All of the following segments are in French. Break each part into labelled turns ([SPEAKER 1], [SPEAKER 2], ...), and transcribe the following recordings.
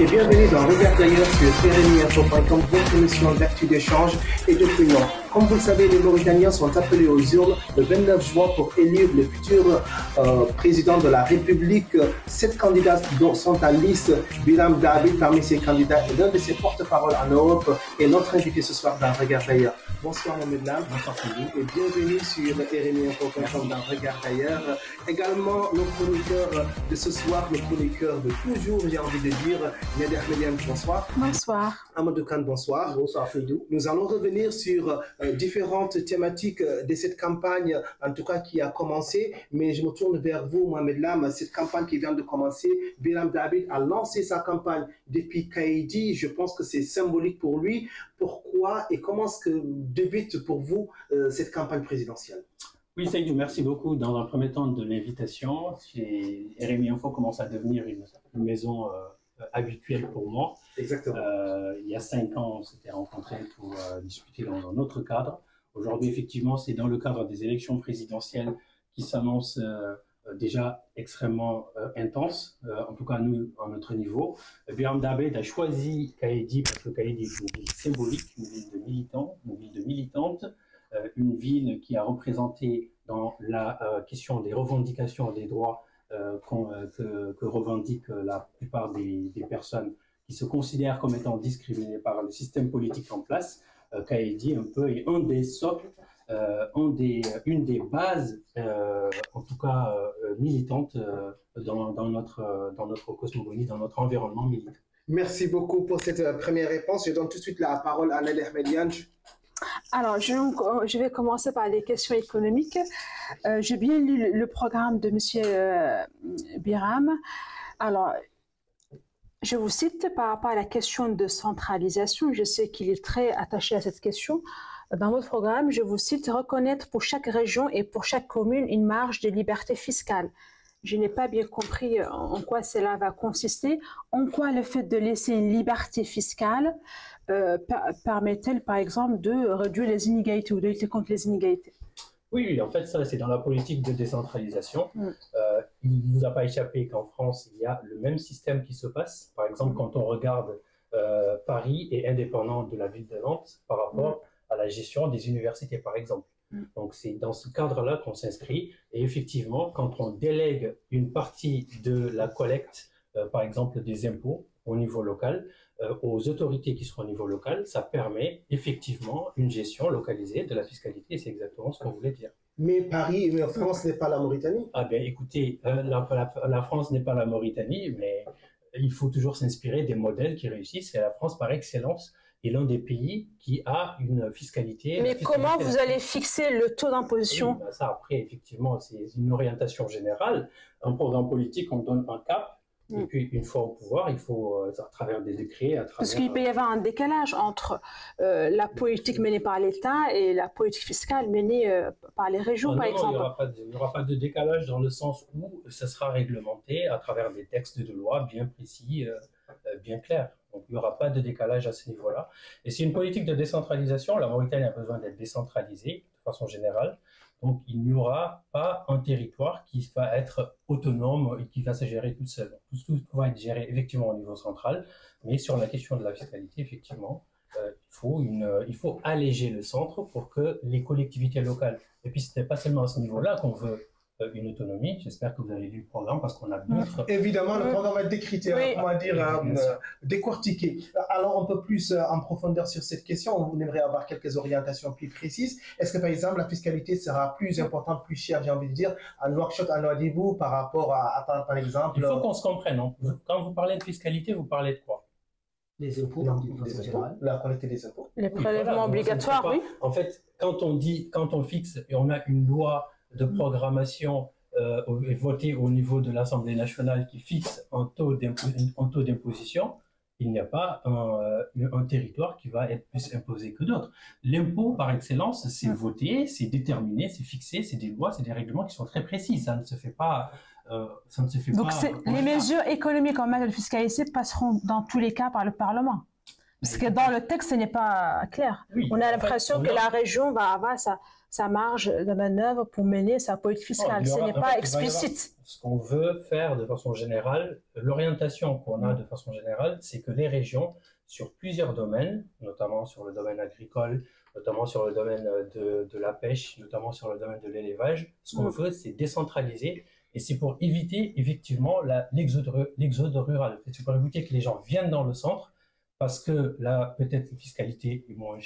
[SPEAKER 1] et bienvenue dans Regard d'ailleurs sur RMI-Info.com, votre émission d'actu d'échange et d'opinion. Comme vous le savez, les Mauritaniens sont appelés aux urnes le 29 juin pour élire le futur président de la République. 7 candidats dont sont en liste. Biram David, parmi ces candidats, est l'un de ses porte-parole en Europe et notre invité ce soir dans Regard d'ailleurs. Bonsoir Mohamed Lam.
[SPEAKER 2] Bonsoir Félix.
[SPEAKER 1] Et bienvenue sur RMI-Info.com dans Regard d'ailleurs. Également, nos chroniqueurs de ce soir, nos chroniqueurs de toujours, j'ai envie de dire, Nader Ahmedian, bonsoir.
[SPEAKER 3] Bonsoir.
[SPEAKER 1] Amadou Khan, bonsoir.
[SPEAKER 2] Bonsoir Félix.
[SPEAKER 1] Nous allons revenir sur différentes thématiques de cette campagne, en tout cas qui a commencé, mais je me tourne vers vous, Mohamed Lam. Cette campagne qui vient de commencer, Biram David a lancé sa campagne depuis Kaïdi. Je pense que c'est symbolique pour lui. Pourquoi et comment est-ce que débute pour vous cette campagne présidentielle?
[SPEAKER 2] Oui, Seydou, merci beaucoup dans un premier temps de l'invitation. RMI Info commence à devenir une maison habituelle pour moi.
[SPEAKER 1] Exactement.
[SPEAKER 2] Il y a 5 ans, on s'était rencontrés pour discuter dans un autre cadre. Aujourd'hui, effectivement, c'est dans le cadre des élections présidentielles qui s'annoncent déjà extrêmement intenses, en tout cas nous, à notre niveau. Biram David a choisi Kaïdi parce que Kaïdi est une ville symbolique, une ville de militants, une ville de militantes, une ville qui a représenté dans la question des revendications des droits que revendiquent la plupart des personnes qui se considèrent comme étant discriminées par le système politique en place. Kaïdi un peu est un des socles, une des bases, en tout cas militantes dans notre cosmogonie, dans notre environnement militant.
[SPEAKER 1] Merci beaucoup pour cette première réponse. Je donne tout de suite la parole à Nader Ahmedian.
[SPEAKER 3] Alors, je vais commencer par les questions économiques. J'ai bien lu le programme de M. Biram. Alors, je vous cite par rapport à la question de centralisation. Je sais qu'il est très attaché à cette question. Dans votre programme, je vous cite « Reconnaître pour chaque région et pour chaque commune une marge de liberté fiscale ». Je n'ai pas bien compris en quoi cela va consister. En quoi le fait de laisser une liberté fiscale permet-elle, par exemple, de réduire les inégalités ou de lutter contre les inégalités?
[SPEAKER 2] Oui, en fait, ça, c'est dans la politique de décentralisation. Il ne vous a pas échappé qu'en France, il y a le même système qui se passe. Par exemple, quand on regarde Paris est indépendant de la ville de Nantes par rapport à la gestion des universités, par exemple. Donc, c'est dans ce cadre-là qu'on s'inscrit. Et effectivement, quand on délègue une partie de la collecte, par exemple des impôts au niveau local, aux autorités qui sont au niveau local, ça permet effectivement une gestion localisée de la fiscalité. Et c'est exactement ce qu'on voulait dire.
[SPEAKER 1] Mais Paris, mais France n'est pas la Mauritanie.
[SPEAKER 2] Ah bien, écoutez, la France n'est pas la Mauritanie, mais il faut toujours s'inspirer des modèles qui réussissent. Et la France, par excellence, est l'un des pays qui a une fiscalité.
[SPEAKER 3] Mais comment vous allez fixer le taux d'imposition?
[SPEAKER 2] Oui, ben ça, après, effectivement, c'est une orientation générale. Un programme politique, on donne un cap. Et puis, une fois au pouvoir, il faut, à travers des décrets,
[SPEAKER 3] Parce qu'il peut y avoir un décalage entre la politique menée par l'État et la politique fiscale menée par les régions, par exemple.
[SPEAKER 2] Il n'y aura pas de décalage dans le sens où ça sera réglementé à travers des textes de loi bien précis, bien clairs. Donc, il n'y aura pas de décalage à ce niveau-là. Et c'est une politique de décentralisation. La Mauritanie a besoin d'être décentralisée de façon générale. Donc, il n'y aura pas un territoire qui va être autonome et qui va se gérer tout seul. Tout va être géré effectivement au niveau central, mais sur la question de la fiscalité, effectivement, il faut alléger le centre pour que les collectivités locales, et puis ce n'est pas seulement à ce niveau-là qu'on veut une autonomie. J'espère que vous avez lu le programme parce qu'on a d'autres...
[SPEAKER 1] Évidemment, le programme va être décrypté, comment dire, décortiqué. Alors, un peu plus en profondeur sur cette question, on aimerait avoir quelques orientations plus précises. Est-ce que, par exemple, la fiscalité sera plus importante, plus chère, j'ai envie de dire, à Nouakchott, à Nouadhibou, par rapport à par exemple...
[SPEAKER 2] Il faut qu'on se comprenne. Hein. Quand vous parlez de fiscalité, vous parlez de quoi?
[SPEAKER 1] Les impôts, la collecte des impôts.
[SPEAKER 3] Les prélèvements obligatoires, oui.
[SPEAKER 2] En fait, quand on fixe et on a une loi de programmation votée au niveau de l'Assemblée nationale qui fixe un taux d'imposition, il n'y a pas un territoire qui va être plus imposé que d'autres. L'impôt, par excellence, c'est voté, c'est déterminé, c'est fixé, c'est des lois, c'est des règlements qui sont très précis. Ça ne se fait pas...
[SPEAKER 3] Donc, les mesures économiques en matière de fiscalité passeront dans tous les cas par le Parlement. Parce que dans le texte, ce n'est pas clair. Oui, on a l'impression que la région va avoir sa marge de manœuvre pour mener sa politique fiscale. Ce n'est pas explicite.
[SPEAKER 2] Ce qu'on veut faire de façon générale, l'orientation qu'on a de façon générale, c'est que les régions, sur plusieurs domaines, notamment sur le domaine agricole, notamment sur le domaine de la pêche, notamment sur le domaine de l'élevage, ce qu'on veut, c'est décentraliser. Et c'est pour éviter effectivement l'exode rural. C'est pour éviter que les gens viennent dans le centre parce que là, peut-être la fiscalité est moins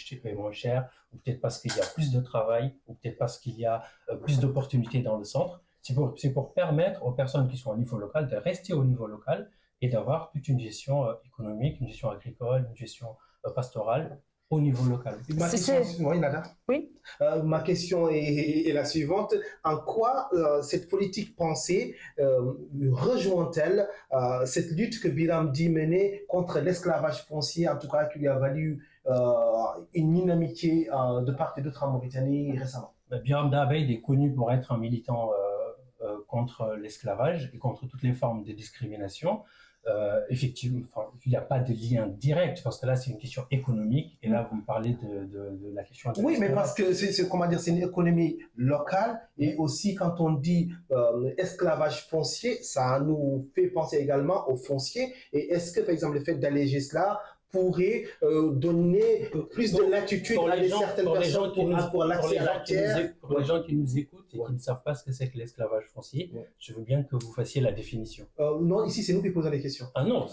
[SPEAKER 2] chère, ou peut-être parce qu'il y a plus de travail, ou peut-être parce qu'il y a plus d'opportunités dans le centre. C'est pour permettre aux personnes qui sont au niveau local de rester au niveau local et d'avoir toute une gestion économique, une gestion agricole, une gestion pastorale au niveau local.
[SPEAKER 1] Oui, Nada.
[SPEAKER 3] Oui.
[SPEAKER 1] Ma question est la suivante. En quoi cette politique pensée rejoint-elle cette lutte que Biram dit mener contre l'esclavage foncier, en tout cas qui lui a valu une inamitié de part et d'autre en Mauritanie récemment?
[SPEAKER 2] Biram Dabeid est connu pour être un militant contre l'esclavage et contre toutes les formes de discrimination. Effectivement, il n'y a pas de lien direct parce que là c'est une question économique et là vous me parlez de la question.
[SPEAKER 1] Oui, mais parce que c'est comment dire, c'est une économie locale et aussi quand on dit esclavage foncier, ça nous fait penser également au foncier. Et est-ce que par exemple le fait d'alléger cela pourrait donner plus de latitude à certaines personnes pour l'accès à la terre?
[SPEAKER 2] Pour les gens qui nous écoutent et qui ne savent pas ce que c'est que l'esclavage foncier, je veux bien que vous fassiez la définition.
[SPEAKER 1] Non, ici c'est nous qui posons les questions.
[SPEAKER 2] Ah non,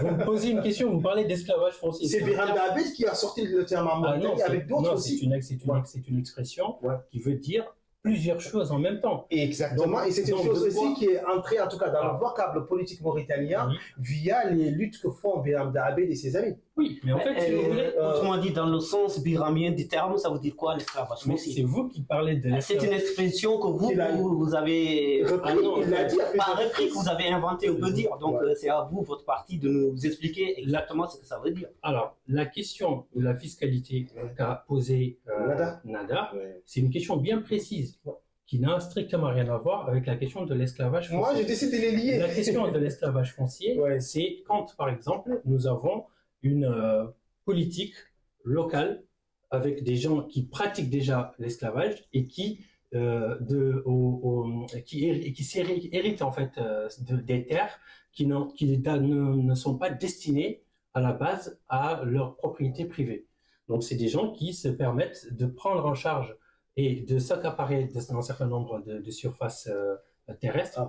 [SPEAKER 2] vous me posez une question, vous parlez d'esclavage foncier.
[SPEAKER 1] C'est Biram Dabeid qui a sorti le terme en Mauritanie avec d'autres aussi.
[SPEAKER 2] C'est une expression qui veut dire plusieurs choses en même temps.
[SPEAKER 1] Exactement, et c'est une chose aussi qui est entrée en tout cas dans le vocable politique mauritanien via les luttes que font Biram Dabeid et ses amis.
[SPEAKER 2] Oui, mais en fait, si vous voulez,
[SPEAKER 4] autrement dit, dans le sens biramien du terme, ça veut dire quoi l'esclavage foncier?
[SPEAKER 2] C'est vous qui parlez de l'esclavage.
[SPEAKER 4] C'est une expression que vous avez repris, que vous avez inventée, on peut dire. Donc c'est à vous, votre parti, de nous expliquer exactement ce que ça veut dire.
[SPEAKER 2] Alors, la question de la fiscalité qu'a posée Nada, c'est une question bien précise qui n'a strictement rien à voir avec la question de l'esclavage foncier.
[SPEAKER 1] Moi, j'ai décidé de les lier.
[SPEAKER 2] La question de l'esclavage foncier, c'est quand, par exemple, nous avons une politique locale avec des gens qui pratiquent déjà l'esclavage et qui héritent en fait des terres qui ne sont pas destinées à la base à leur propriété privée. Donc c'est des gens qui se permettent de prendre en charge et de s'accaparer un certain nombre de surfaces terrestres,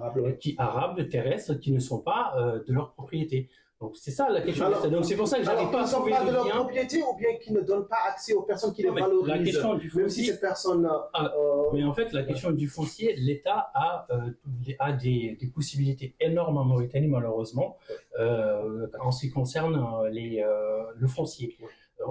[SPEAKER 2] terrestres, qui ne sont pas de leur propriété. Donc c'est ça la question. Donc c'est pour ça que j'arrive pas à trouver
[SPEAKER 1] de leur propriété ou bien qui ne donnent pas accès aux personnes qui les valorisent.
[SPEAKER 2] La question du foncier,
[SPEAKER 1] même si cette personne.
[SPEAKER 2] Mais en fait, la question du foncier, l'État a des possibilités énormes en Mauritanie, malheureusement, en ce qui concerne le foncier.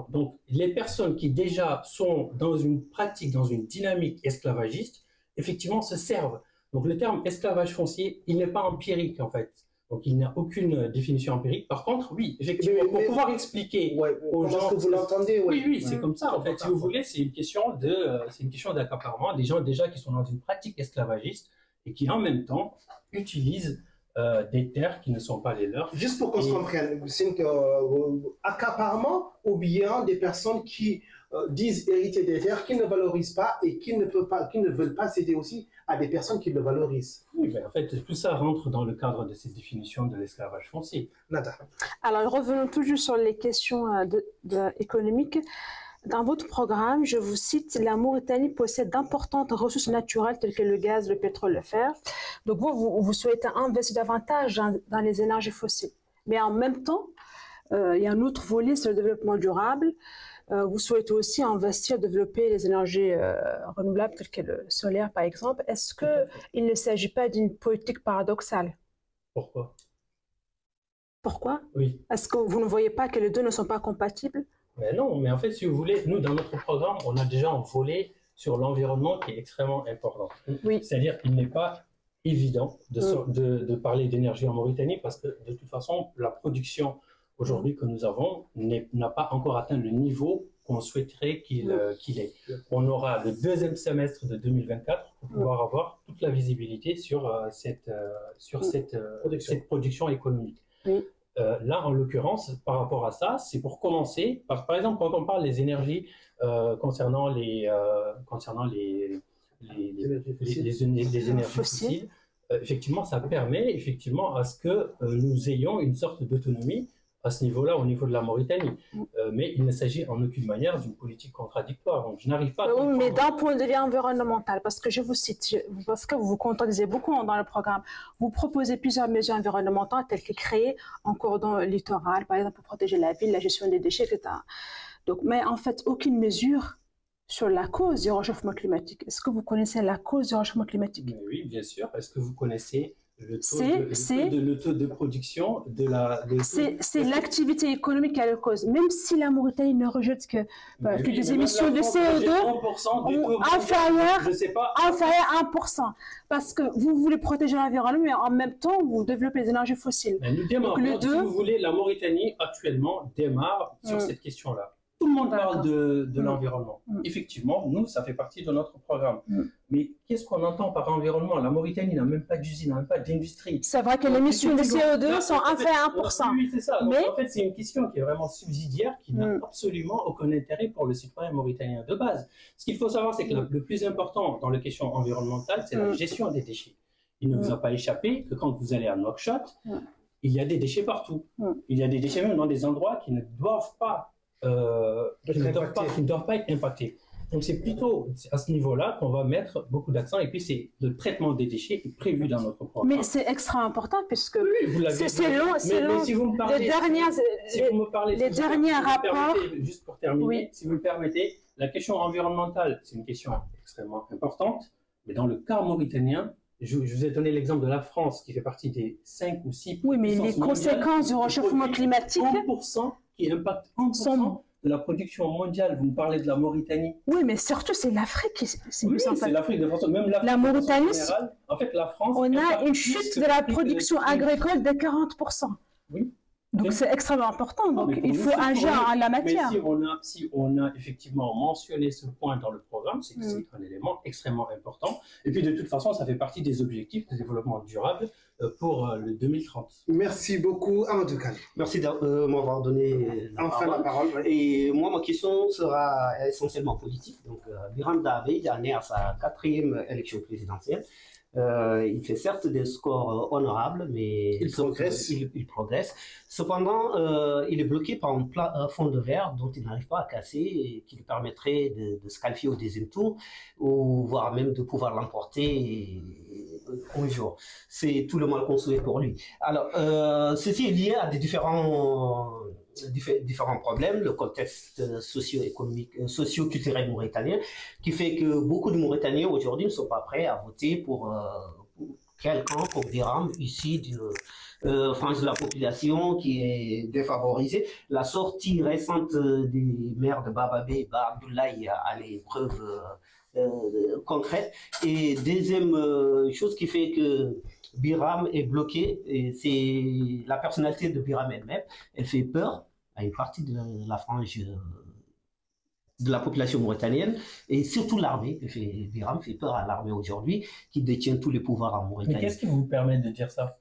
[SPEAKER 2] Donc les personnes qui déjà sont dans une pratique, dans une dynamique esclavagiste, effectivement se servent. Donc le terme esclavage foncier, il n'est pas empirique en fait. Donc il n'y a aucune définition empirique. Par contre, oui, effectivement, pour pouvoir expliquer aux gens
[SPEAKER 1] que vous l'entendez,
[SPEAKER 2] oui, c'est comme ça. En fait, si vous voulez, c'est une question d'accaparement. Des gens déjà qui sont dans une pratique esclavagiste et qui en même temps utilisent des terres qui ne sont pas les leurs.
[SPEAKER 1] Juste pour qu'on se comprenne, c'est accaparement ou bien des personnes qui disent hériter des terres, qui ne valorisent pas et qui ne veulent pas céder aussi à des personnes qui le valorisent.
[SPEAKER 2] Oui, mais en fait, tout ça rentre dans le cadre de cette définition de l'esclavage foncier.
[SPEAKER 1] Nada.
[SPEAKER 3] Alors, revenons toujours sur les questions économiques. Dans votre programme, je vous cite, la Mauritanie possède d'importantes ressources naturelles telles que le gaz, le pétrole, le fer. Donc, vous souhaitez investir davantage dans les énergies fossiles. Mais en même temps, il y a un autre volet, c'est le développement durable. Vous souhaitez aussi investir, développer les énergies renouvelables telles que le solaire, par exemple. Est-ce qu'il ne s'agit pas d'une politique paradoxale?
[SPEAKER 2] Pourquoi?
[SPEAKER 3] Pourquoi?
[SPEAKER 2] Oui.
[SPEAKER 3] Est-ce que vous ne voyez pas que les deux ne sont pas compatibles?
[SPEAKER 2] Mais non, mais en fait, si vous voulez, nous, dans notre programme, on a déjà un volet sur l'environnement qui est extrêmement important.
[SPEAKER 3] Oui.
[SPEAKER 2] C'est-à-dire qu'il n'est pas évident de parler d'énergie en Mauritanie parce que, de toute façon, la production aujourd'hui que nous avons n'a pas encore atteint le niveau qu'on souhaiterait qu'il ait. On aura le deuxième semestre de 2024 pour pouvoir avoir toute la visibilité sur cette production économique.
[SPEAKER 3] Oui.
[SPEAKER 2] Là, en l'occurrence, par rapport à ça, c'est pour commencer. Par exemple, quand on parle des énergies concernant les énergies fossiles, effectivement, ça permet effectivement à ce que nous ayons une sorte d'autonomie à ce niveau-là, au niveau de la Mauritanie. Mais il ne s'agit en aucune manière d'une politique contradictoire. Donc, je n'arrive pas à...
[SPEAKER 3] Oui, mais d'un point de vue environnemental, parce que je vous cite, parce que vous vous contredisez beaucoup dans le programme, vous proposez plusieurs mesures environnementales telles que créer un cordon littoral, par exemple, pour protéger la ville, la gestion des déchets, etc. Donc, mais en fait, aucune mesure sur la cause du réchauffement climatique. Est-ce que vous connaissez la cause du réchauffement climatique?
[SPEAKER 2] Oui, bien sûr. Est-ce que vous connaissez le taux de production de la...
[SPEAKER 3] C'est l'activité économique qui a la cause. Même si la Mauritanie ne rejette que des émissions de CO2 inférieures à 1%. Parce que vous voulez protéger l'environnement, mais en même temps, vous développez des énergies fossiles.
[SPEAKER 2] Mais nous démarrons, si vous voulez, la Mauritanie actuellement démarre sur cette question-là. Tout le monde parle de l'environnement. Effectivement, nous, ça fait partie de notre programme. Mais qu'est-ce qu'on entend par environnement? La Mauritanie n'a même pas d'usine, n'a même pas d'industrie.
[SPEAKER 3] C'est vrai que les émissions de CO2 sont inférieures à 1%.
[SPEAKER 2] Oui, c'est ça. Donc, en fait, c'est une question qui est vraiment subsidiaire, qui n'a absolument aucun intérêt pour le citoyen mauritanien de base. Ce qu'il faut savoir, c'est que le plus important dans les questions environnementales, c'est la gestion des déchets. Il ne vous a pas échappé que quand vous allez à Nouakchott, il y a des déchets partout. Il y a des déchets même dans des endroits qui ne doivent pas qui ne doivent pas être impactés. Donc c'est plutôt à ce niveau-là qu'on va mettre beaucoup d'accent, et puis c'est le traitement des déchets qui est prévu dans notre programme.
[SPEAKER 3] Mais c'est extra important puisque
[SPEAKER 2] c'est long. Mais si vous me parlez, les derniers rapports, juste pour terminer, si vous me permettez, la question environnementale, c'est une question extrêmement importante, mais dans le cas mauritanien, je vous ai donné l'exemple de la France qui fait partie des 5 ou 6
[SPEAKER 3] Oui, mais les conséquences du réchauffement climatique
[SPEAKER 2] 1% qui impactent 1% de la production mondiale. Vous me parlez de la Mauritanie.
[SPEAKER 3] Oui, mais surtout, c'est l'Afrique qui
[SPEAKER 2] c'est l'Afrique de façon. Même
[SPEAKER 3] la Mauritanie,
[SPEAKER 2] en fait, la France.
[SPEAKER 3] On a une chute de la production agricole de 40%. Oui. Donc c'est extrêmement important, donc il faut agir en la matière.
[SPEAKER 2] Mais si on a effectivement mentionné ce point dans le programme, c'est un élément extrêmement important. Et puis de toute façon, ça fait partie des objectifs de développement durable pour le 2030.
[SPEAKER 1] Merci beaucoup, Amadou Kane.
[SPEAKER 4] Merci de m'avoir donné la parole. Et moi, ma question sera essentiellement politique. Donc, Biram David en est à sa 4e élection présidentielle. Il fait certes des scores honorables, mais
[SPEAKER 1] il
[SPEAKER 4] progresse. Cependant, il est bloqué par un fond de verre dont il n'arrive pas à casser et qui lui permettrait de se qualifier au deuxième tour, ou voire même de pouvoir l'emporter un jour. C'est tout le mal qu'on souhaite pour lui. Alors, ceci est lié à des différents problèmes, le contexte socio-économique, socio-culturel mauritanien, qui fait que beaucoup de Mauritaniens aujourd'hui ne sont pas prêts à voter pour quelqu'un comme Biram, ici d'une frange de la population qui est défavorisée. La sortie récente des maires de Bababé et Abdoulaye à l'épreuve concrète. Et deuxième chose qui fait que Biram est bloqué, c'est la personnalité de Biram elle-même. Elle fait peur à une partie de la frange de la population mauritanienne, et surtout l'armée. Biram fait peur à l'armée aujourd'hui, qui détient tous les pouvoirs en Mauritanie.
[SPEAKER 2] Mais qu'est-ce qui vous permet de dire ça?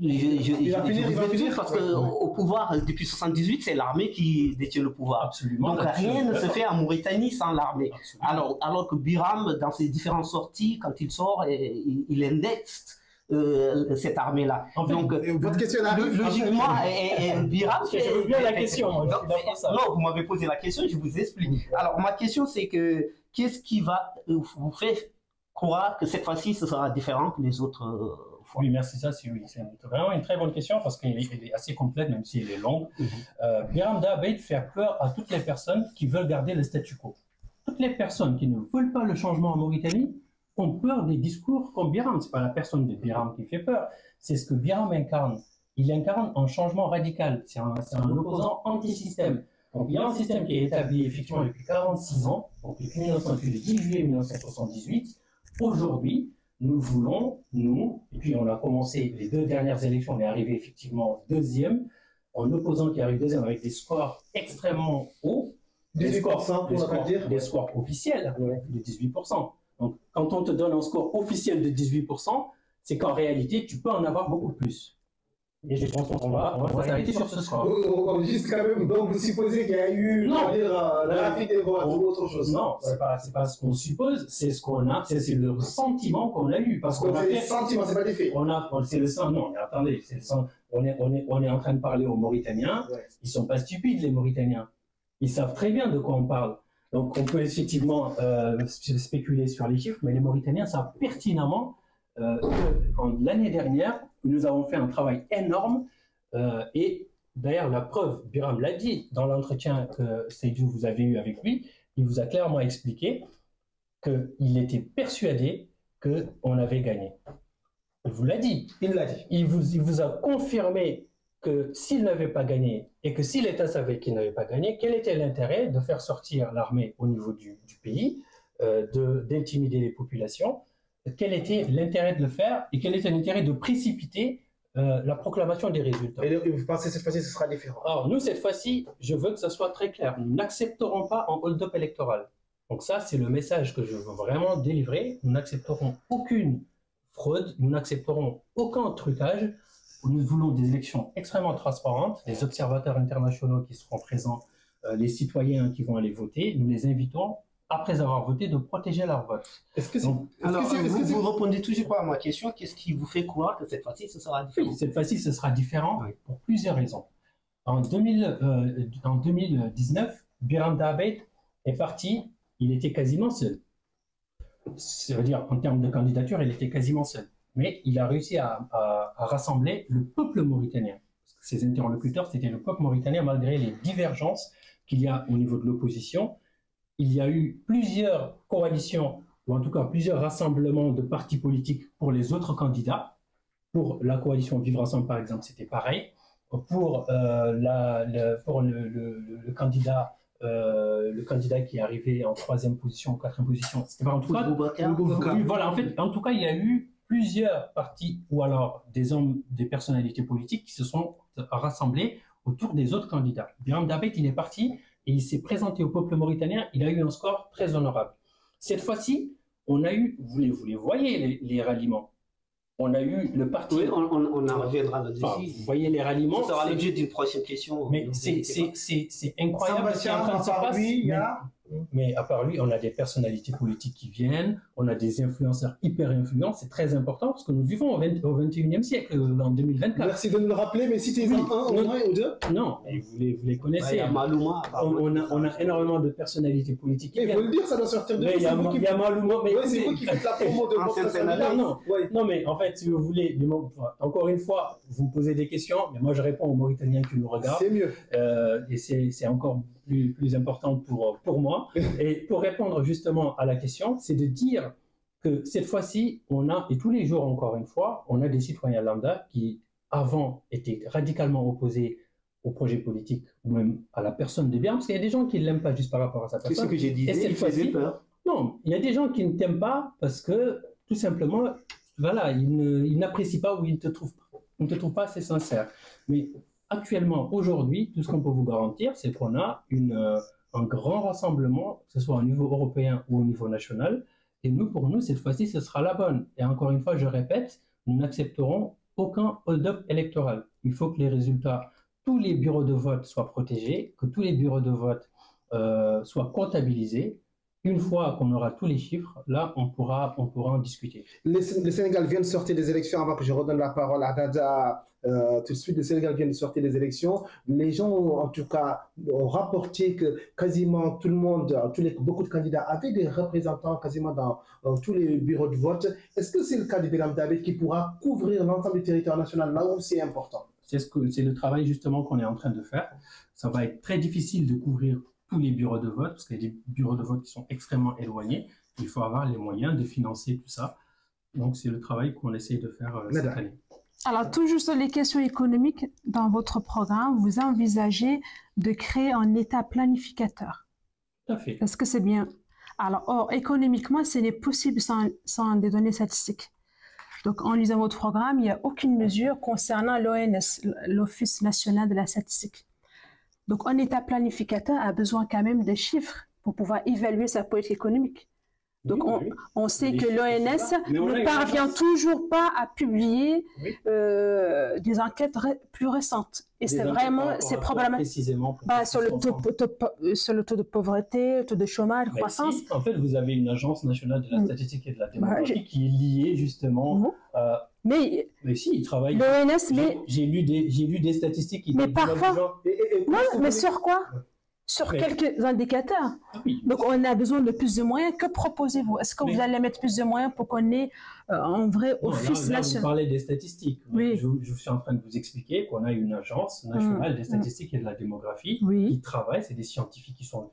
[SPEAKER 1] Il va finir
[SPEAKER 4] parce qu'au pouvoir, depuis 78, c'est l'armée qui détient le pouvoir.
[SPEAKER 2] Absolument.
[SPEAKER 4] Donc rien ne se fait en Mauritanie sans l'armée. Alors que Biram, dans ses différentes sorties, quand il sort, il indexe cette armée-là.
[SPEAKER 1] En fait, donc, votre question arrive.
[SPEAKER 4] Logiquement, Biram.
[SPEAKER 2] Je veux bien la question.
[SPEAKER 4] Non, vous m'avez posé la question, je vous explique. Alors, ma question, c'est que qu'est-ce qui va vous faire croire que cette fois-ci, ce sera différent que les autres fois?
[SPEAKER 2] Oui, merci. Ça, c'est vraiment une très bonne question parce qu'elle est assez complète, même si elle est longue. Biram Dabeid fait peur à toutes les personnes qui veulent garder le statu quo. Toutes les personnes qui ne veulent pas le changement en Mauritanie ont peur des discours comme Biram. Ce n'est pas la personne de Biram qui fait peur, c'est ce que Biram incarne. Il incarne un changement radical. C'est un opposant anti-système. Donc il y a un système qui est établi effectivement depuis 46 ans, donc depuis le 10 juillet 1978. Aujourd'hui, nous voulons, et puis on a commencé les 2 dernières élections, on est arrivé effectivement 2e, en opposant qui arrive 2e avec des scores extrêmement hauts, des scores officiels de 18%. Donc, quand on te donne un score officiel de 18%, c'est qu'en réalité, tu peux en avoir beaucoup plus. Et je pense qu'on va s'arrêter sur ce score.
[SPEAKER 1] Juste quand même, donc vous supposez qu'il y a eu trafic des votes ou autre chose?
[SPEAKER 2] Non, c'est pas ce qu'on suppose, c'est ce qu'on a, c'est le sentiment qu'on a eu. Parce qu'on a fait.
[SPEAKER 1] C'est le sentiment, c'est pas des faits.
[SPEAKER 2] C'est le sentiment. Non, mais attendez, c'est le sentiment. On est en train de parler aux Mauritaniens. Ouais. Ils sont pas stupides, les Mauritaniens. Ils savent très bien de quoi on parle. Donc, on peut effectivement spéculer sur les chiffres, mais les Mauritaniens savent pertinemment que l'année dernière, nous avons fait un travail énorme. Et d'ailleurs, la preuve, Biram l'a dit dans l'entretien que Seydou vous avez eu avec lui, il vous a clairement expliqué qu'il était persuadé qu'on avait gagné. Il vous l'a dit.
[SPEAKER 1] Il l'a dit.
[SPEAKER 2] Il vous a confirmé que s'il n'avait pas gagné et que si l'État savait qu'il n'avait pas gagné, quel était l'intérêt de faire sortir l'armée au niveau du pays, d'intimider les populations, quel était l'intérêt de le faire et quel était l'intérêt de précipiter la proclamation des résultats.
[SPEAKER 1] Et vous pensez que cette fois-ci, ce sera différent?
[SPEAKER 2] Alors, nous, cette fois-ci, je veux que ce soit très clair. Nous n'accepterons pas un hold-up électoral. Donc ça, c'est le message que je veux vraiment délivrer. Nous n'accepterons aucune fraude, nous n'accepterons aucun trucage. Nous voulons des élections extrêmement transparentes, les observateurs internationaux qui seront présents, les citoyens qui vont aller voter, nous les invitons, après avoir voté, de protéger leur vote.
[SPEAKER 4] Vous répondez toujours pas à ma question, qu'est-ce qui vous fait croire que cette fois-ci, ce sera différent?
[SPEAKER 2] Oui, cette fois-ci, ce sera différent pour plusieurs raisons. En 2019, Biram Dabet est parti, il était quasiment seul. Ça veut dire, en termes de candidature, il était quasiment seul. Mais il a réussi à rassembler le peuple mauritanien. Parce que ses interlocuteurs, c'était le peuple mauritanien, malgré les divergences qu'il y a au niveau de l'opposition. Il y a eu plusieurs coalitions, ou en tout cas plusieurs rassemblements de partis politiques pour les autres candidats. Pour la coalition Vivre Ensemble, par exemple, c'était pareil. Pour le candidat qui est arrivé en 3e position, 4e position, c'était pas en tout cas. Voilà, en tout cas, il y a eu plusieurs partis ou alors des hommes, des personnalités politiques qui se sont rassemblés autour des autres candidats. Biram Dabet, il est parti et il s'est présenté au peuple mauritanien. Il a eu un score très honorable. Cette fois-ci, on a eu, vous les voyez les ralliements. On a eu le parti.
[SPEAKER 4] Oui, on en reviendra là-dessus.
[SPEAKER 2] Enfin, vous voyez les ralliements.
[SPEAKER 4] Ça sera l'objet d'une prochaine question.
[SPEAKER 2] Mais c'est incroyable ce qui est en train de se passer. Mais à part lui, on a des personnalités politiques qui viennent, on a des influenceurs hyper influents, c'est très important parce que nous vivons au 21e siècle, en 2024.
[SPEAKER 1] Merci de nous le rappeler, mais citez-en un ou deux.
[SPEAKER 2] Non, mais vous les connaissez.
[SPEAKER 4] Il y a Malouma.
[SPEAKER 2] On a énormément de personnalités politiques.
[SPEAKER 1] Il faut le dire, ça doit sortir de
[SPEAKER 2] vous. Il y a Malouma.
[SPEAKER 1] C'est vous qui faites la promo de votre personnalité.
[SPEAKER 2] Non, mais en fait, si vous voulez, encore une fois, vous me posez des questions, mais moi je réponds aux Mauritaniens qui nous regardent.
[SPEAKER 1] C'est mieux.
[SPEAKER 2] Et c'est encore plus important pour moi. Et pour répondre justement à la question, c'est de dire que cette fois-ci, on a, et tous les jours encore une fois, on a des citoyens lambda qui, avant, étaient radicalement opposés au projet politique ou même à la personne de Biram, parce qu'il y a des gens qui ne l'aiment pas juste par rapport à sa personne.
[SPEAKER 4] C'est ce que j'ai dit.
[SPEAKER 2] Et cette fois-ci, non, il y a des gens qui ne t'aiment pas parce que, tout simplement, voilà, ils n'apprécient pas ou ils ne te trouvent pas assez sincère. Mais actuellement, aujourd'hui, tout ce qu'on peut vous garantir, c'est qu'on a un grand rassemblement, que ce soit au niveau européen ou au niveau national. Et pour nous, cette fois-ci, ce sera la bonne. Et encore une fois, je répète, nous n'accepterons aucun hold-up électoral. Il faut que les résultats, tous les bureaux de vote soient protégés, que tous les bureaux de vote soient comptabilisés. Une fois qu'on aura tous les chiffres, là, on pourra en discuter.
[SPEAKER 1] Le Sénégal vient de sortir des élections, avant que je redonne la parole à Dada. Tout de suite, le Sénégal vient de sortir des élections. Les gens, en tout cas, ont rapporté que quasiment tout le monde, beaucoup de candidats avaient des représentants quasiment dans tous les bureaux de vote. Est-ce que c'est le cas de Biram Dabet qui pourra couvrir l'ensemble du territoire national là où c'est important?
[SPEAKER 2] C'est le travail justement qu'on est en train de faire. Ça va être très difficile de couvrir tous les bureaux de vote, parce qu'il y a des bureaux de vote qui sont extrêmement éloignés. Il faut avoir les moyens de financer tout ça. Donc, c'est le travail qu'on essaye de faire cette année.
[SPEAKER 3] Alors, toujours sur les questions économiques, dans votre programme, vous envisagez de créer un État planificateur.
[SPEAKER 2] Tout à fait.
[SPEAKER 3] Est-ce que c'est bien? Alors, or, économiquement, ce n'est possible sans des données statistiques. Donc, en lisant votre programme, il n'y a aucune mesure concernant l'ONS, l'Office national de la statistique. Donc, un État planificateur a besoin quand même de chiffres pour pouvoir évaluer sa politique économique. Donc, on sait que l'ONS ne parvient toujours pas à publier des enquêtes plus récentes. Et c'est vraiment, c'est problématique.
[SPEAKER 2] Précisément.
[SPEAKER 3] Sur le taux de pauvreté, le taux de chômage, croissance.
[SPEAKER 2] Si, en fait, vous avez une agence nationale de la statistique et de la démographie qui est liée justement. Mais si, ils travaillent.
[SPEAKER 3] L'ONS, mais.
[SPEAKER 2] J'ai lu des statistiques qui
[SPEAKER 3] mais parfois. Non, mais sur quoi? Sur quelques indicateurs. Donc, on a besoin de plus de moyens. Que proposez-vous? Est-ce que vous allez mettre plus de moyens pour qu'on ait un vrai office national?
[SPEAKER 2] Vous parlez des statistiques.
[SPEAKER 3] Oui.
[SPEAKER 2] Je suis en train de vous expliquer qu'on a une agence nationale des statistiques et de la démographie qui travaille. C'est des scientifiques qui sont...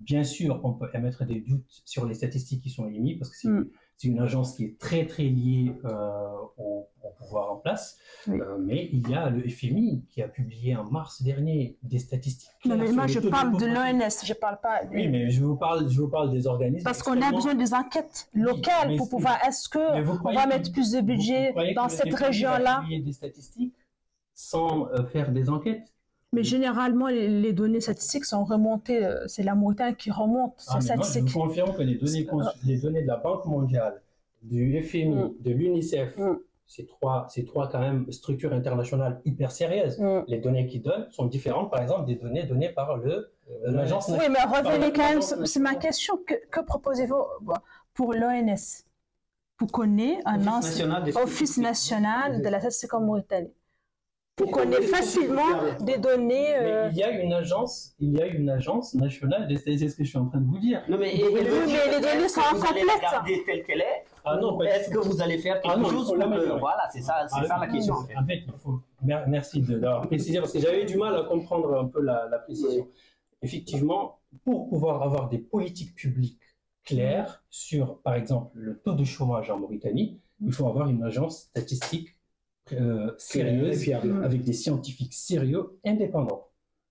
[SPEAKER 2] Bien sûr, on peut émettre des doutes sur les statistiques qui sont émises parce que c'est une agence qui est très, très liée au pouvoir en place. Mais il y a le FMI qui a publié en mars dernier des statistiques.
[SPEAKER 3] Non, mais moi, je parle de l'ONS, je ne parle pas...
[SPEAKER 2] Oui, mais je vous parle des organismes...
[SPEAKER 3] Parce qu'on a besoin des enquêtes locales pour pouvoir... Est-ce qu'on va mettre plus de budget dans cette région-là?
[SPEAKER 2] Publier des statistiques sans faire des enquêtes?
[SPEAKER 3] Mais généralement, les données statistiques sont remontées, c'est la Mauritanie qui remonte ces statistiques.
[SPEAKER 2] Je vous confirme que les données de la Banque mondiale, du FMI, de l'UNICEF, ces trois quand même structures internationales hyper sérieuses, les données qu'ils donnent sont différentes, par exemple, des données données par l'agence nationale.
[SPEAKER 3] Oui, mais revenez quand même, c'est ma question. Que proposez-vous pour l'ONS? Pour qu'on ait un office national de la statistique en Mauritanie? Pour qu'on ait facilement des données...
[SPEAKER 2] Mais il y a une agence nationale des statistiques, c'est ce que je suis en train de vous dire.
[SPEAKER 4] Non, mais,
[SPEAKER 3] les données sont incomplètes.
[SPEAKER 4] Vous allez la garder telle qu'elle est? Est-ce que vous allez faire quelque chose pour Voilà, c'est ça la question.
[SPEAKER 2] En fait, il faut... Merci d'avoir précisé, parce que j'avais eu du mal à comprendre un peu la précision. Effectivement, pour pouvoir avoir des politiques publiques claires sur, par exemple, le taux de chômage en Mauritanie, il faut avoir une agence statistique sérieuse, avec des scientifiques sérieux, indépendants.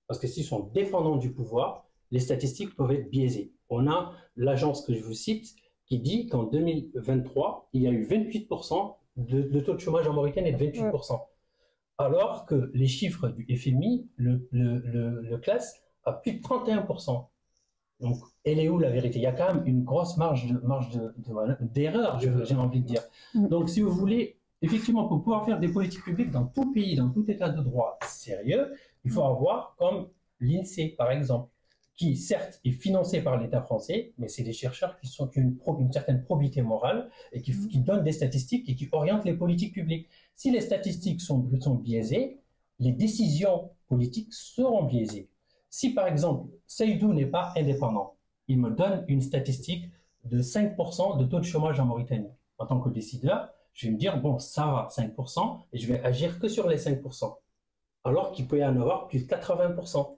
[SPEAKER 2] Parce que s'ils sont dépendants du pouvoir, les statistiques peuvent être biaisées. On a l'agence que je vous cite qui dit qu'en 2023, il y a eu 28%, le taux de chômage en Mauritanie est de 28%. Alors que les chiffres du FMI le classent à plus de 31%. Donc, elle est où la vérité? Il y a quand même une grosse marge d'erreur, j'ai envie de dire. Donc, si vous voulez, effectivement, pour pouvoir faire des politiques publiques dans tout pays, dans tout état de droit sérieux, il faut avoir comme l'INSEE, par exemple, qui certes est financé par l'État français, mais c'est des chercheurs qui ont une certaine probité morale et qui donnent des statistiques et qui orientent les politiques publiques. Si les statistiques sont biaisées, les décisions politiques seront biaisées. Si par exemple, Seydou n'est pas indépendant, il me donne une statistique de 5% de taux de chômage en Mauritanie. En tant que décideur, je vais me dire, bon, ça va, 5%, et je vais agir que sur les 5%, alors qu'il peut y en avoir plus de 80%.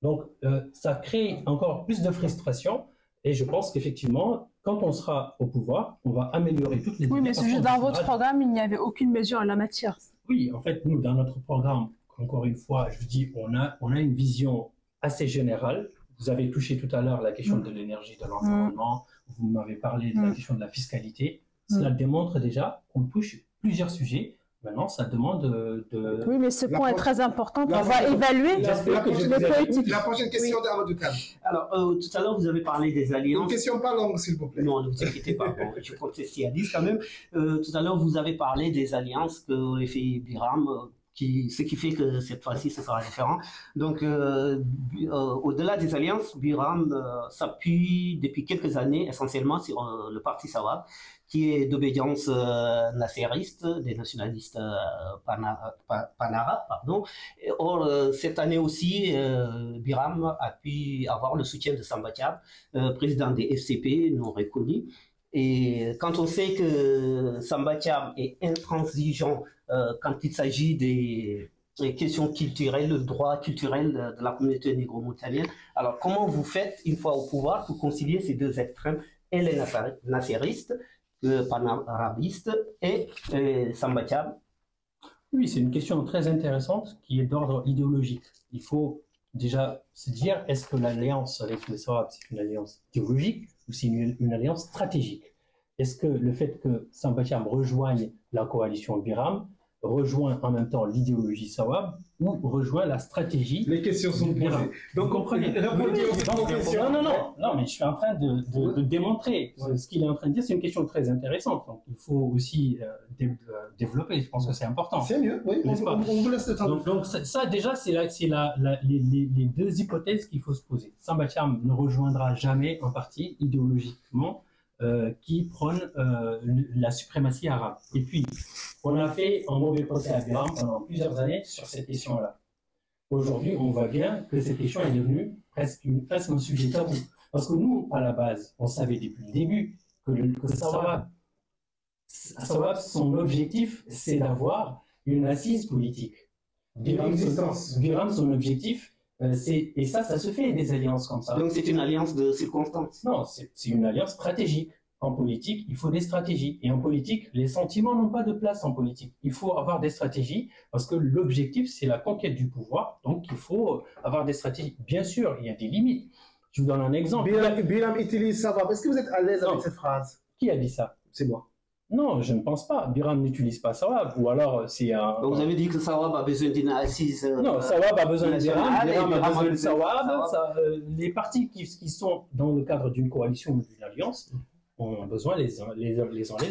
[SPEAKER 2] Donc, ça crée encore plus de frustration, et je pense qu'effectivement, quand on sera au pouvoir, on va améliorer toutes les...
[SPEAKER 3] Oui, mais c'est juste dans votre programme, il n'y avait aucune mesure en la matière.
[SPEAKER 2] Oui, en fait, nous, dans notre programme, encore une fois, je vous dis, on a une vision assez générale. Vous avez touché tout à l'heure la question de l'énergie, de l'environnement, vous m'avez parlé de la question de la fiscalité. Cela démontre déjà qu'on touche plusieurs sujets. Maintenant, ça demande de...
[SPEAKER 3] Oui, mais ce point est très important. On va évaluer les politiques.
[SPEAKER 1] La prochaine question d'Amadou Kane.
[SPEAKER 4] Alors, tout à l'heure, vous avez parlé des alliances.
[SPEAKER 1] Une question pas longue, s'il vous plaît.
[SPEAKER 4] Non, ne vous inquiétez pas. Bon, je compte s'il y a 10 quand même. Tout à l'heure, vous avez parlé des alliances que les filles Biram... ce qui fait que cette fois-ci, ce sera différent. Donc, au-delà des alliances, Biram s'appuie depuis quelques années essentiellement sur le parti Sawab, qui est d'obédience nasseriste, des nationalistes panarabes, pardon. Or, cette année aussi, Biram a pu avoir le soutien de Samba Thiam, président des FCP non reconnu. Et quand on sait que Samba Thiam est intransigeant quand il s'agit des questions culturelles, le droit culturel de la communauté négro-mauritanienne, alors comment vous faites, une fois au pouvoir, pour concilier ces deux extrêmes, et les nasseristes, panarabistes et Samba Thiam?
[SPEAKER 2] Oui, c'est une question très intéressante qui est d'ordre idéologique. Il faut déjà se dire, est-ce que l'alliance avec les Sawab, c'est une alliance idéologique ou c'est une alliance stratégique? Est-ce que le fait que Samba Thiam rejoigne la coalition Biram rejoint en même temps l'idéologie Sawab ou rejoint la stratégie.
[SPEAKER 1] Les questions sont posées.
[SPEAKER 2] Donc, vous comprenez. Non, mais je suis en train de démontrer. Ce qu'il est en train de dire, c'est une question très intéressante. Donc, il faut aussi développer. Je pense que c'est important.
[SPEAKER 1] C'est mieux, oui. On vous laisse le temps.
[SPEAKER 2] Donc ça, déjà, c'est les deux hypothèses qu'il faut se poser. Samba Thiam ne rejoindra jamais un parti idéologiquement qui prône la suprématie arabe. Et puis, on a fait un mauvais procès à Biram pendant plusieurs années sur cette question-là. Aujourd'hui, on voit bien que cette question est devenue presque un sujet tabou. Parce que nous, à la base, on savait depuis le début que Sawab, son objectif, c'est d'avoir une assise politique. Biram, son objectif, et ça se fait des alliances comme ça.
[SPEAKER 4] Donc c'est une alliance de circonstances.
[SPEAKER 2] Non, c'est une alliance stratégique. En politique, il faut des stratégies. Et en politique, les sentiments n'ont pas de place en politique. Il faut avoir des stratégies parce que l'objectif, c'est la conquête du pouvoir. Donc, il faut avoir des stratégies. Bien sûr, il y a des limites. Je vous donne un exemple.
[SPEAKER 1] Biram utilise Sawab. Est-ce que vous êtes à l'aise avec cette phrase?
[SPEAKER 2] Qui a dit ça?
[SPEAKER 1] C'est moi.
[SPEAKER 2] Non, je ne pense pas. Biram n'utilise pas Sawab. Ou alors, c'est un...
[SPEAKER 4] Donc, vous avez dit que Sawab a besoin d'une assise...
[SPEAKER 2] Non, Sawab a besoin de Biram. Biram a besoin de Sawab. Les partis qui sont dans le cadre d'une coalition ou d'une alliance ont besoin les uns les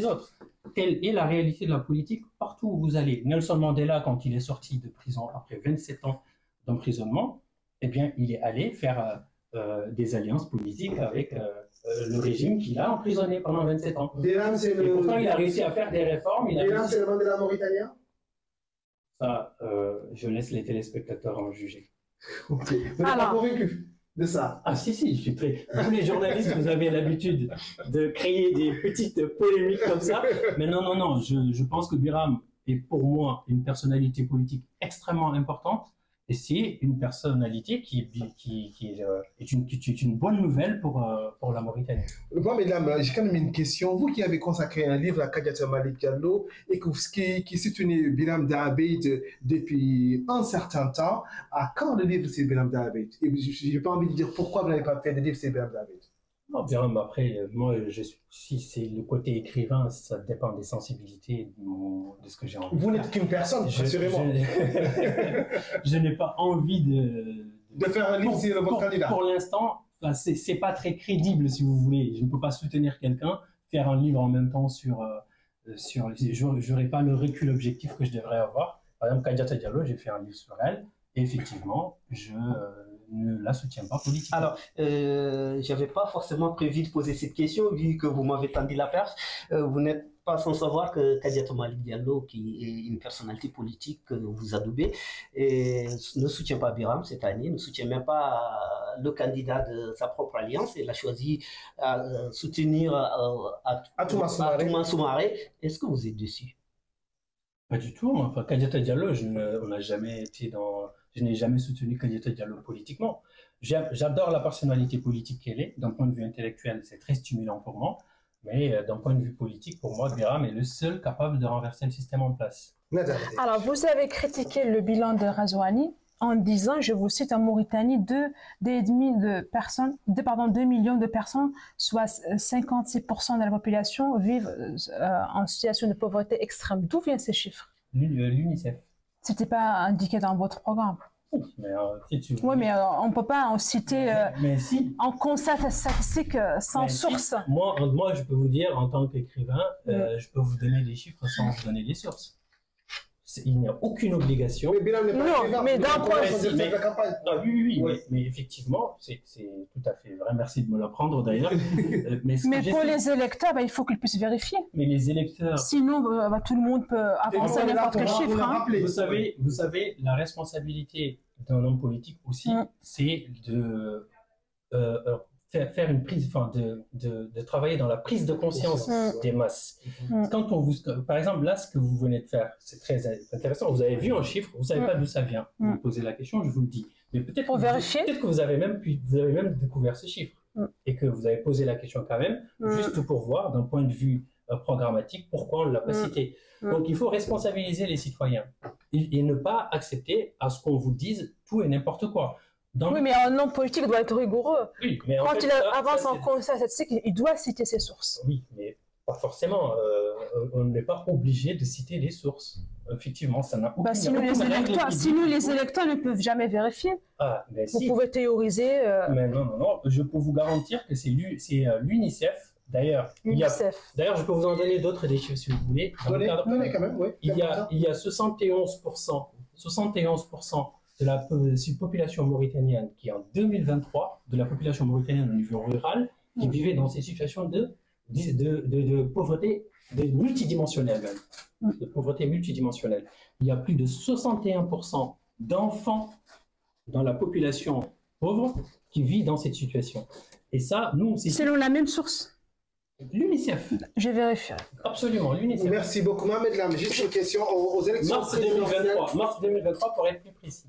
[SPEAKER 2] autres. Telle est la réalité de la politique partout où vous allez. Nelson Mandela, quand il est sorti de prison après 27 ans d'emprisonnement, eh bien, il est allé faire des alliances politiques avec le régime qu'il a emprisonné pendant 27 ans. Et pourtant, il a réussi à faire des réformes.
[SPEAKER 1] Biram, c'est le Mandela mauritanien?
[SPEAKER 2] Ça, je laisse les téléspectateurs en juger.
[SPEAKER 1] Okay. Vous n'êtes pas convaincu de ça?
[SPEAKER 2] Ah si, je suis très... Tous les journalistes, vous avez l'habitude de créer des petites polémiques comme ça. Mais non, je pense que Biram est pour moi une personnalité politique extrêmement importante. Et c'est une personnalité qui est une bonne nouvelle pour la Mauritanie.
[SPEAKER 1] Bon, mesdames, j'ai quand même une question. Vous qui avez consacré un livre à Kadiata Malick Diallo et qui soutenez Biram Dahabed depuis un certain temps, à quand le livre c'est Biram Dahabed? Et je n'ai pas envie de dire pourquoi vous n'avez pas fait de livre c'est Biram Dahabed.
[SPEAKER 2] Non, Biram, après, moi, si c'est le côté écrivain, ça dépend des sensibilités de ce que j'ai envie.
[SPEAKER 1] Vous n'êtes qu'une personne, rassurez-moi.
[SPEAKER 2] Je n'ai pas envie
[SPEAKER 1] de faire un livre sur votre candidat.
[SPEAKER 2] Pour l'instant, c'est pas très crédible, si vous voulez. Je ne peux pas soutenir quelqu'un, faire un livre en même temps j'aurais pas le recul objectif que je devrais avoir. Par exemple, Kadiata Diallo, j'ai fait un livre sur elle, et effectivement, je ne la soutiens pas politiquement.
[SPEAKER 4] Alors, j'avais pas forcément prévu de poser cette question, vu que vous m'avez tendu la perche. Vous n'êtes pas sans savoir que Kadiata Malick Diallo, qui est une personnalité politique que vous adoubez, ne soutient pas Biram cette année, ne soutient même pas le candidat de sa propre alliance. Il a choisi à soutenir Atouma Soumaré. Est-ce que vous êtes dessus?
[SPEAKER 2] Pas du tout. Enfin, Kadiata Diallo, je n'ai jamais soutenu Kadiata Diallo politiquement. J'adore la personnalité politique qu'elle est. D'un point de vue intellectuel, c'est très stimulant pour moi. Mais d'un point de vue politique, pour moi, Biram est le seul capable de renverser le système en place.
[SPEAKER 3] Alors, vous avez critiqué le bilan de Razouani en disant, je vous cite, en Mauritanie, 2 millions de personnes, soit 56% de la population, vivent en situation de pauvreté extrême. D'où viennent ces chiffres?
[SPEAKER 2] L'UNICEF.
[SPEAKER 3] Ce n'était pas indiqué dans votre programme.
[SPEAKER 2] Mais,
[SPEAKER 3] oui, mais on ne peut pas en citer.
[SPEAKER 2] Mais si.
[SPEAKER 3] On constate statistique sans source.
[SPEAKER 2] Si. Moi, je peux vous dire, en tant qu'écrivain, je peux vous donner les chiffres sans vous donner les sources. Il n'y a aucune obligation.
[SPEAKER 3] Mais d'un point
[SPEAKER 2] de vue. Oui, mais effectivement, c'est tout à fait vrai. Merci de me l'apprendre d'ailleurs.
[SPEAKER 3] mais pour les électeurs, il faut qu'ils puissent vérifier.
[SPEAKER 2] Mais les électeurs.
[SPEAKER 3] Sinon, tout le monde peut avancer n'importe quel chiffre.
[SPEAKER 2] Vous savez, la responsabilité d'un homme politique aussi, c'est de faire une prise, de travailler dans la prise de conscience des masses. Quand par exemple, là, ce que vous venez de faire, c'est très intéressant. Vous avez vu un chiffre, vous ne savez pas d'où ça vient. Vous me posez la question, je vous le dis. Mais peut-être que vous avez même découvert ce chiffre et que vous avez posé la question quand même, juste pour voir d'un point de vue programmatique pourquoi on ne l'a pas cité. Donc, il faut responsabiliser les citoyens et ne pas accepter à ce qu'on vous dise tout et n'importe quoi.
[SPEAKER 3] Oui, mais un homme politique doit être rigoureux.
[SPEAKER 2] Oui, mais
[SPEAKER 3] quand il avance en constat statistique, il doit citer ses sources.
[SPEAKER 2] Oui, mais Pas forcément. On n'est pas obligé de citer les sources. Effectivement, ça n'a aucune
[SPEAKER 3] Sinon, les électeurs ne peuvent jamais vérifier.
[SPEAKER 2] Ah, mais
[SPEAKER 3] vous pouvez théoriser.
[SPEAKER 2] Mais non. Je peux vous garantir que c'est l'UNICEF. D'ailleurs, je peux vous en donner d'autres des chiffres si vous voulez.
[SPEAKER 1] Donnez quand même, oui.
[SPEAKER 2] Il y a 71% de la population mauritanienne qui, en 2023, de la population mauritanienne au niveau rural, qui vivait dans ces situations de pauvreté multidimensionnelle même. De pauvreté multidimensionnelle. Il y a plus de 61% d'enfants dans la population pauvre qui vit dans cette situation. Et ça, nous...
[SPEAKER 3] Selon la même source.
[SPEAKER 2] L'UNICEF.
[SPEAKER 3] Je vérifie.
[SPEAKER 2] Absolument, l'UNICEF.
[SPEAKER 1] Merci beaucoup, Mohamed Lam. Juste une question aux élections présidentielles.
[SPEAKER 2] Mars 2023 pour être plus précis.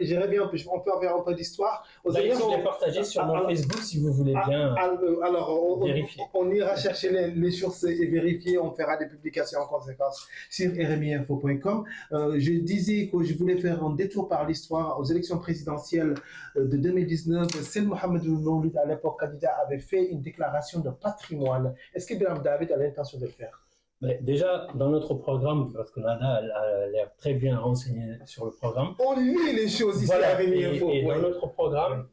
[SPEAKER 1] J'aimerais bien, on peut avoir un peu d'histoire.
[SPEAKER 2] D'ailleurs, je l'ai partagé sur mon Facebook si vous voulez bien vérifier.
[SPEAKER 1] On ira chercher les sources et vérifier. On fera des publications en conséquence sur rmiinfo.com. Je disais que je voulais faire un détour par l'histoire aux élections présidentielles de 2019. Sel Mohamed Mouloud, à l'époque candidat, avait fait une déclaration de patrimoine. Est-ce que Biram David a l'intention de le faire?
[SPEAKER 2] Déjà, dans notre programme, parce que Nada a l'air très bien renseigné sur le programme.
[SPEAKER 1] On lit les choses ici à Rémi Info.
[SPEAKER 2] Et dans notre programme,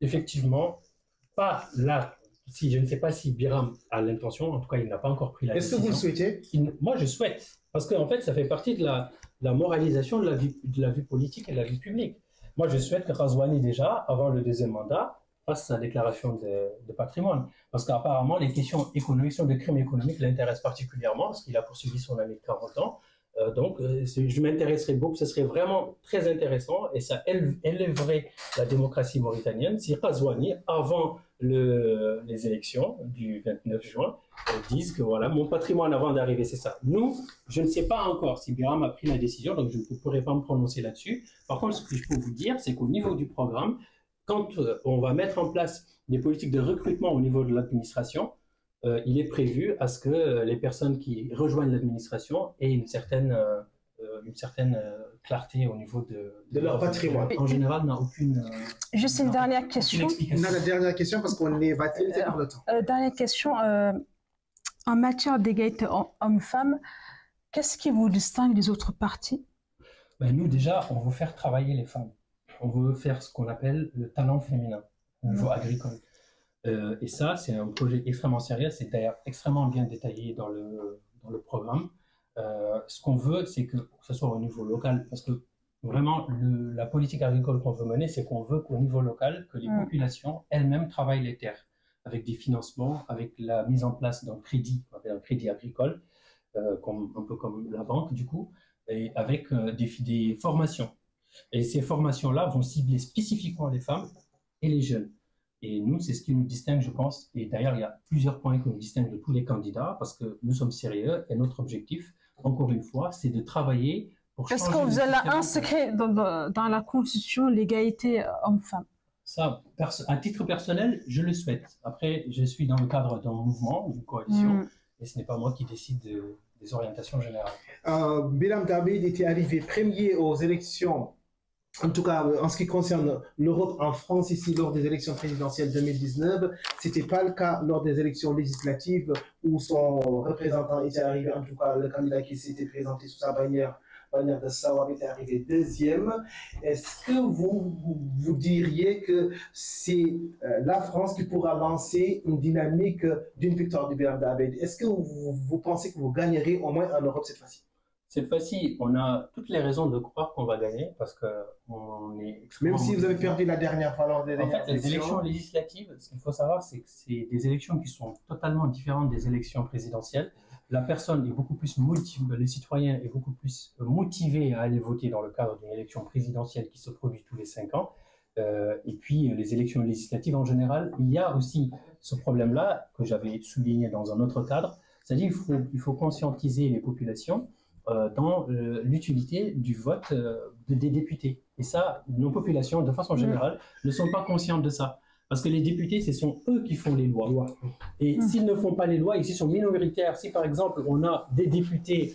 [SPEAKER 2] effectivement, pas là. Je ne sais pas si Biram a l'intention, en tout cas, il n'a pas encore pris la décision.
[SPEAKER 1] Est-ce que vous le souhaitez?
[SPEAKER 2] Moi, je souhaite. Parce qu'en fait, ça fait partie de la moralisation de la vie politique et de la vie publique. Moi, je souhaite que Razouani, déjà, avant le deuxième mandat, fasse sa déclaration de patrimoine. Parce qu'apparemment, les questions économiques, de crimes économiques l'intéressent particulièrement, parce qu'il a poursuivi son ami de 40 ans. Donc, je m'intéresserai beaucoup, ce serait vraiment très intéressant, et ça élèverait la démocratie mauritanienne si Razouani, avant les élections du 29 juin, disent que voilà, mon patrimoine avant d'arriver, c'est ça. Nous, je ne sais pas encore si Biram a pris la décision, donc je ne pourrai pas me prononcer là-dessus. Par contre, ce que je peux vous dire, c'est qu'au niveau du programme, quand on va mettre en place des politiques de recrutement au niveau de l'administration, il est prévu à ce que les personnes qui rejoignent l'administration aient une certaine clarté au niveau de
[SPEAKER 1] leur patrimoine.
[SPEAKER 2] En général, n'a aucune...
[SPEAKER 3] Juste une dernière question.
[SPEAKER 1] On a la dernière question parce qu'on est limité par le temps.
[SPEAKER 3] Dernière question. En matière d'égalité hommes-femmes, qu'est-ce qui vous distingue des autres partis?
[SPEAKER 2] Nous, déjà, on veut faire travailler les femmes. On veut faire ce qu'on appelle le talent féminin au niveau agricole. Et ça, c'est un projet extrêmement sérieux. C'est d'ailleurs extrêmement bien détaillé dans le programme. Ce qu'on veut, c'est que ce soit au niveau local, parce que vraiment, la politique agricole qu'on veut mener, c'est qu'on veut qu'au niveau local, que les populations elles-mêmes travaillent les terres, avec des financements, avec la mise en place d'un crédit, un crédit agricole, un peu comme la banque du coup, et avec des formations. Et ces formations-là vont cibler spécifiquement les femmes et les jeunes. Et nous, c'est ce qui nous distingue, je pense. Et d'ailleurs, il y a plusieurs points qui nous distinguent de tous les candidats, parce que nous sommes sérieux et notre objectif, encore une fois, c'est de travailler pour changer...
[SPEAKER 3] Est-ce que vous allez inscrire dans la Constitution l'égalité homme-femme?
[SPEAKER 2] Ça, à titre personnel, je le souhaite. Après, je suis dans le cadre d'un mouvement, d'une coalition, et ce n'est pas moi qui décide des orientations générales.
[SPEAKER 1] Biram David était arrivé premier aux élections, en tout cas en ce qui concerne l'Europe, en France, ici, lors des élections présidentielles 2019. Ce n'était pas le cas lors des élections législatives où son représentant était arrivé, en tout cas le candidat qui s'était présenté sous sa bannière de Sawab était arrivé deuxième. Est-ce que vous diriez que c'est la France qui pourra lancer une dynamique d'une victoire du Biram David? Est-ce que vous pensez que vous gagnerez au moins en Europe cette fois-ci?
[SPEAKER 2] Cette fois-ci, on a toutes les raisons de croire qu'on va gagner parce qu'on est extrêmement...
[SPEAKER 1] Même si vous avez perdu la dernière fois lors des
[SPEAKER 2] dernières élections. Les élections législatives, ce qu'il faut savoir, c'est que c'est des élections qui sont totalement différentes des élections présidentielles. La personne est beaucoup plus motivée, les citoyens est beaucoup plus motivés à aller voter dans le cadre d'une élection présidentielle qui se produit tous les 5 ans. Et puis, les élections législatives en général, il y a aussi ce problème-là que j'avais souligné dans un autre cadre. C'est-à-dire qu'il faut conscientiser les populations dans l'utilité du vote des députés. Et ça, nos populations, de façon générale, ne sont pas conscientes de ça. Parce que les députés, ce sont eux qui font les lois. Et s'ils ne font pas les lois, et s'ils sont minoritaires, si par exemple on a des députés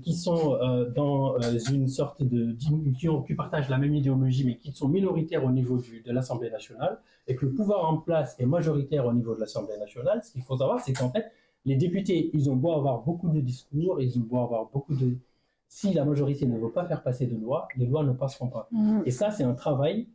[SPEAKER 2] qui sont dans une sorte qui partagent la même idéologie, mais qui sont minoritaires au niveau de l'Assemblée nationale, et que le pouvoir en place est majoritaire au niveau de l'Assemblée nationale, ce qu'il faut savoir, c'est qu'en fait, Les députés, ils ont beau avoir beaucoup de discours, ils ont beau avoir beaucoup de... Si la majorité ne veut pas faire passer de loi, les lois ne passeront pas. Et ça, c'est un travail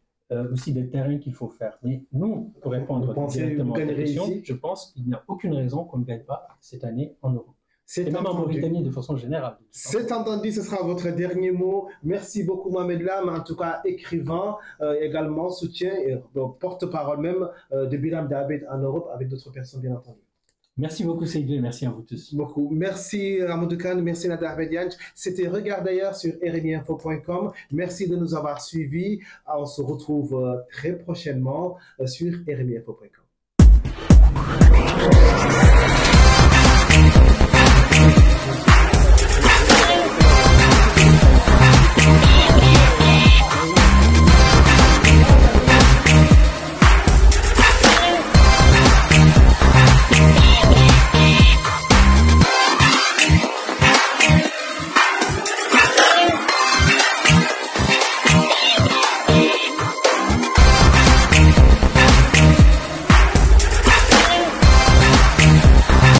[SPEAKER 2] aussi de terrain qu'il faut faire. Mais nous, pour répondre directement à la question, je pense qu'il n'y a aucune raison qu'on ne gagne pas cette année en Europe. Et même en Mauritanie de façon générale.
[SPEAKER 1] C'est entendu, ce sera votre dernier mot. Merci beaucoup Mohamed Lam, en tout cas écrivain, également soutien et porte-parole même de Biram Dahabed en Europe avec d'autres personnes bien entendu.
[SPEAKER 2] Merci beaucoup Seydou et merci à vous tous.
[SPEAKER 1] Beaucoup. Merci Amadou Kane, merci Nader Ahmedian. C'était Regard d'ailleurs sur rmiinfo.com. Merci de nous avoir suivis. On se retrouve très prochainement sur rmiinfo.com.